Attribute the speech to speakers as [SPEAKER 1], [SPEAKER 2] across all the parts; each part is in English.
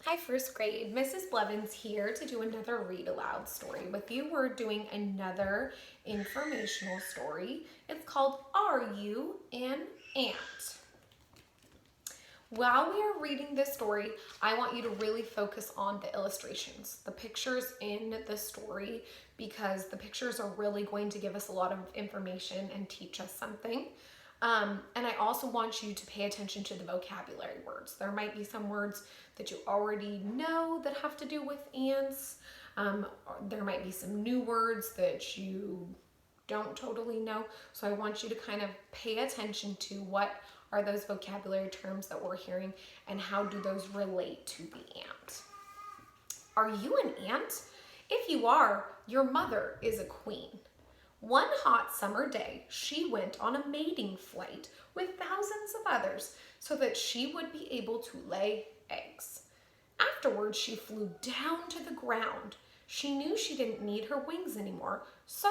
[SPEAKER 1] Hi, first grade. Mrs. Blevins here to do another read aloud story with you. We're doing another informational story. It's called Are You an Ant? While we are reading this story, I want you to really focus on the illustrations, the pictures in the story, because the pictures are really going to give us a lot of information and teach us something. And I also want you to pay attention to the vocabulary words. There might be some words that you already know that have to do with ants. There might be some new words that you don't totally know. So I want you to kind of pay attention to what are those vocabulary terms that we're hearing and how do those relate to the ant. Are you an ant? If you are, your mother is a queen. One hot summer day, she went on a mating flight with thousands of others so that she would be able to lay eggs. Afterwards, she flew down to the ground. She knew she didn't need her wings anymore, so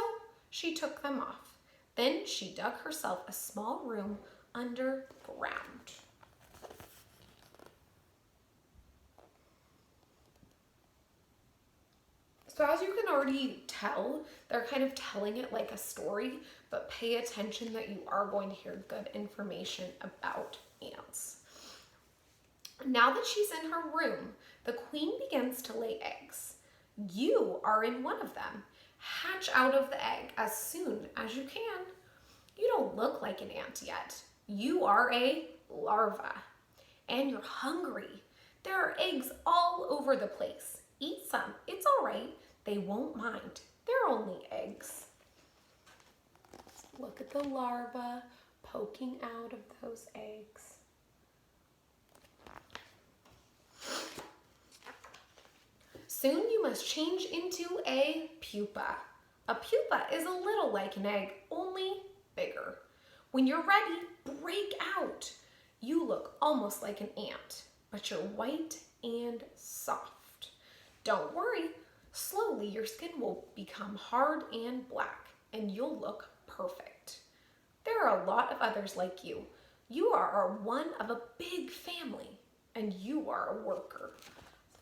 [SPEAKER 1] she took them off. Then she dug herself a small room underground. So as you can already tell, they're kind of telling it like a story, but pay attention that you are going to hear good information about ants. Now that she's in her room, the queen begins to lay eggs. You are in one of them. Hatch out of the egg as soon as you can. You don't look like an ant yet. You are a larva, and you're hungry. There are eggs all over the place. Eat some. It's all right. They won't mind. They're only eggs. Look at the larva poking out of those eggs. Soon you must change into a pupa. A pupa is a little like an egg, only bigger. When you're ready, break out. You look almost like an ant, but you're white and soft. Don't worry. Slowly, your skin will become hard and black, and you'll look perfect. There are a lot of others like you. You are one of a big family, and you are a worker.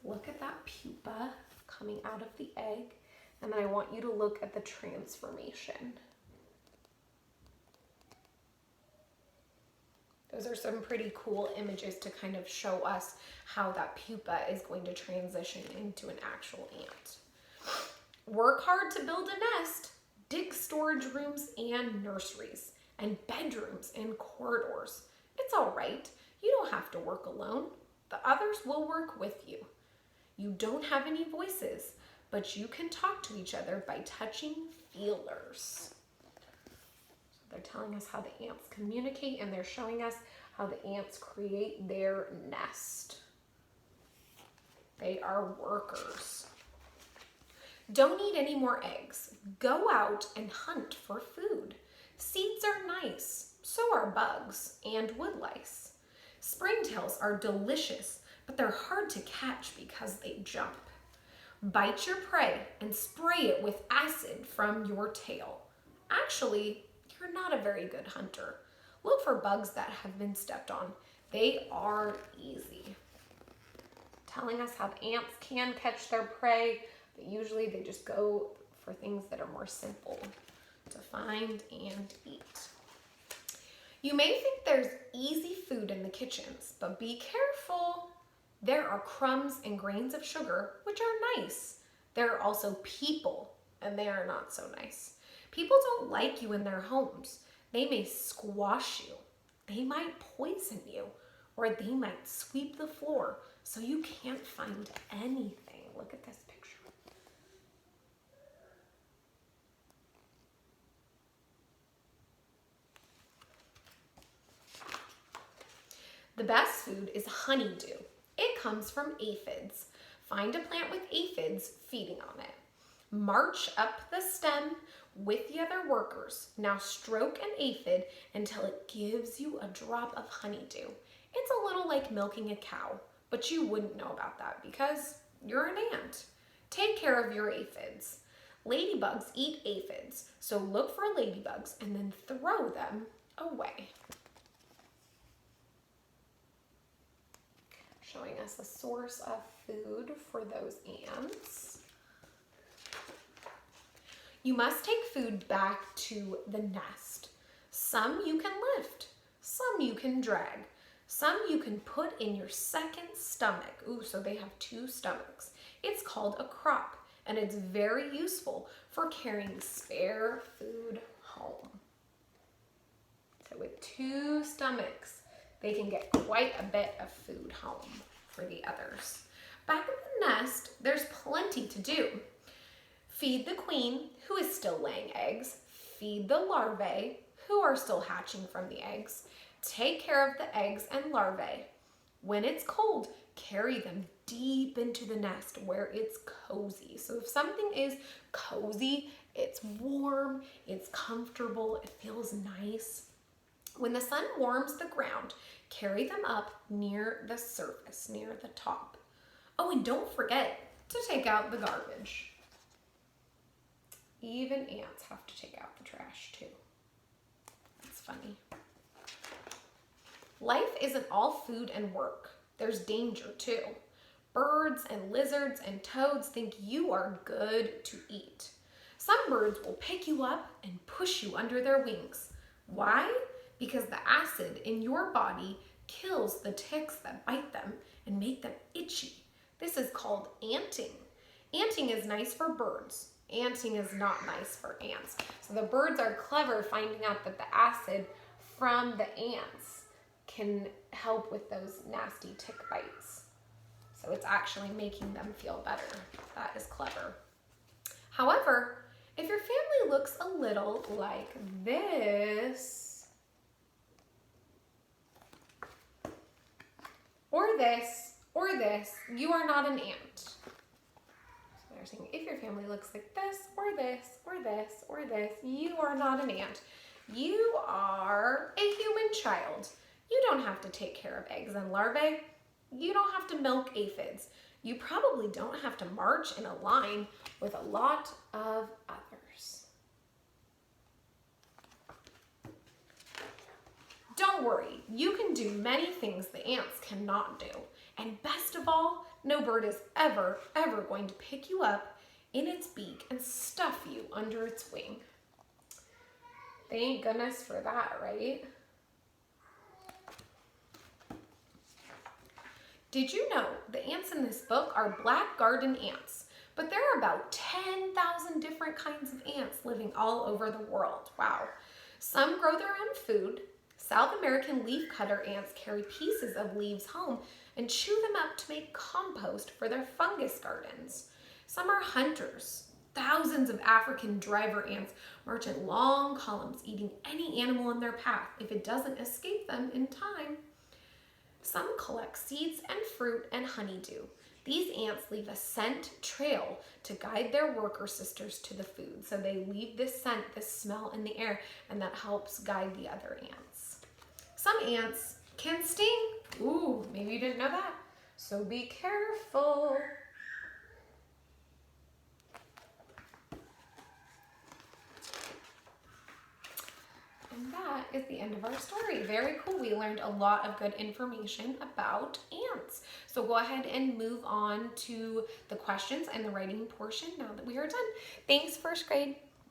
[SPEAKER 1] Look at that pupa coming out of the egg, and then I want you to look at the transformation. Those are some pretty cool images to kind of show us how that pupa is going to transition into an actual ant. Work hard to build a nest. Dig storage rooms and nurseries, and bedrooms and corridors. It's all right. You don't have to work alone. The others will work with you. You don't have any voices, but you can talk to each other by touching feelers. They're telling us how the ants communicate, and they're showing us how the ants create their nest. They are workers. Don't eat any more eggs. Go out and hunt for food. Seeds are nice, so are bugs and woodlice. Springtails are delicious, but they're hard to catch because they jump. Bite your prey and spray it with acid from your tail. Actually, you're not a very good hunter. Look for bugs that have been stepped on. They are easy. Telling us how the ants can catch their prey, but usually they just go for things that are more simple to find and eat. You may think there's easy food in the kitchens, but be careful. There are crumbs and grains of sugar, which are nice. There are also people, and they are not so nice. People don't like you in their homes. They may squash you. They might poison you, or they might sweep the floor so you can't find anything. Look at this picture. The best food is honeydew. It comes from aphids. Find a plant with aphids feeding on it. March up the stem with the other workers. Now stroke an aphid until it gives you a drop of honeydew. It's a little like milking a cow, but you wouldn't know about that because you're an ant. Take care of your aphids. Ladybugs eat aphids, so look for ladybugs and then throw them away. Showing as a source of food for those ants. You must take food back to the nest. Some you can lift, some you can drag, some you can put in your second stomach. Ooh, so they have 2 stomachs. It's called a crop, and it's very useful for carrying spare food home. So with 2 stomachs, they can get quite a bit of food home for the others. Back in the nest, there's plenty to do. Feed the queen, who is still laying eggs. Feed the larvae, who are still hatching from the eggs. Take care of the eggs and larvae. When it's cold, carry them deep into the nest where it's cozy. So if something is cozy, it's warm, it's comfortable, it feels nice. When the sun warms the ground, carry them up near the surface, near the top. Oh, and don't forget to take out the garbage. Even ants have to take out the trash too. That's funny. Life isn't all food and work. There's danger too. Birds and lizards and toads think you are good to eat. Some birds will pick you up and push you under their wings. Why? Because the acid in your body kills the ticks that bite them and make them itchy. This is called anting. Anting is nice for birds. Anting is not nice for ants. So the birds are clever finding out that the acid from the ants can help with those nasty tick bites. So it's actually making them feel better. That is clever. However, if your family looks a little like this, or this, or this, you are not an ant. Saying, if your family looks like this, or this, or this, or this, you are not an ant. You are a human child. You don't have to take care of eggs and larvae. You don't have to milk aphids. You probably don't have to march in a line with a lot of others. Don't worry, you can do many things the ants cannot do. And best of all, no bird is ever going to pick you up in its beak and stuff you under its wing. Thank goodness for that, right? Did you know the ants in this book are black garden ants? But there are about 10,000 different kinds of ants living all over the world. Wow. Some grow their own food. South American leafcutter ants carry pieces of leaves home and chew them up to make compost for their fungus gardens. Some are hunters. Thousands of African driver ants march in long columns, eating any animal in their path if it doesn't escape them in time. Some collect seeds and fruit and honeydew. These ants leave a scent trail to guide their worker sisters to the food. So they leave this scent, this smell in the air, and that helps guide the other ants. Some ants can sting. Ooh, maybe you didn't know that. So be careful. And that is the end of our story. Very cool. We learned a lot of good information about ants. So go ahead and move on to the questions and the writing portion now that we are done. Thanks, first grade.